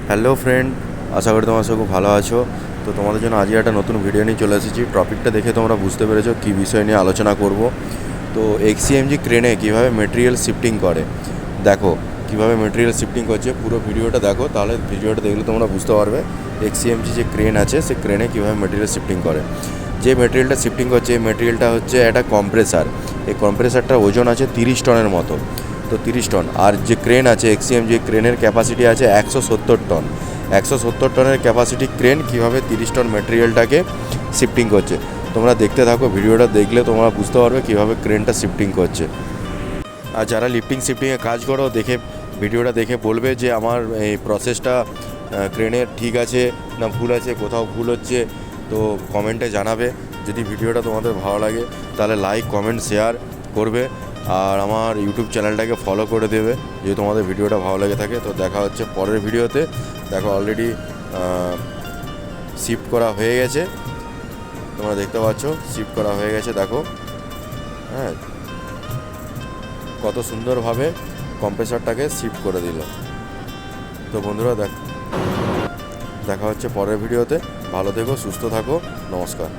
Hello friend, আশা করি তোমরা সব খুব ভালো আছো। তো তোমাদের জন্য আজকে একটা নতুন ভিডিও নিয়ে চলে এসেছি। টপিকটা দেখে তোমরা বুঝতে পেরেছো কী বিষয় নিয়ে আলোচনা করব। তো এক্সিএমজি ক্রেনে কীভাবে মেটেরিয়াল শিফটিং করে, দেখো কীভাবে মেটেরিয়াল শিফটিং করছে। পুরো ভিডিওটা দেখো, তাহলে ভিডিওটা দেখলে তোমরা বুঝতে পারবে এক্সিএমজি যে ক্রেন আছে সে ক্রেনে কীভাবে মেটেরিয়াল শিফটিং করে। যে মেটেরিয়ালটা শিফটিং করছে এই মেটেরিয়ালটা হচ্ছে একটা কম্প্রেসার। এই কম্প্রেসারটার ওজন আছে 30 টনের মতো। তো 30 টন। আর যে ক্রেন আছে এক্সিএমজি ক্রেনের ক্যাপাসিটি আছে 170 টন। 170 টনের ক্যাপাসিটি ক্রেন কীভাবে 30 টন মেটেরিয়ালটাকে শিফটিং করছে, তোমরা দেখতে থাকো। ভিডিওটা দেখলে তোমরা বুঝতে পারবে কীভাবে ক্রেনটা শিফটিং করছে। আর যারা লিফটিং শিফটিংয়ে কাজ করো, ভিডিওটা দেখে বলবে যে আমার এই প্রসেসটা ক্রেনের ঠিক আছে না ভুল আছে, কোথাও ভুল হচ্ছে। তো কমেন্টে জানাবে। যদি ভিডিওটা তোমাদের ভালো লাগে তাহলে লাইক কমেন্ট শেয়ার করবে, আর আমার ইউটিউব চ্যানেলটাকে ফলো করে দেবে যদি তোমাদের ভিডিওটা ভালো লেগে থাকে। তো দেখা হচ্ছে পরের ভিডিওতে। দেখো অলরেডি শিফট করা হয়ে গেছে, তোমরা দেখতে পাচ্ছ শিফট করা হয়ে গেছে। দেখো হ্যাঁ, কত সুন্দরভাবে কম্প্রেসারটাকে শিফট করে দিল। তো বন্ধুরা দেখা হচ্ছে পরের ভিডিওতে। ভালো থেকো, সুস্থ থাকো, নমস্কার।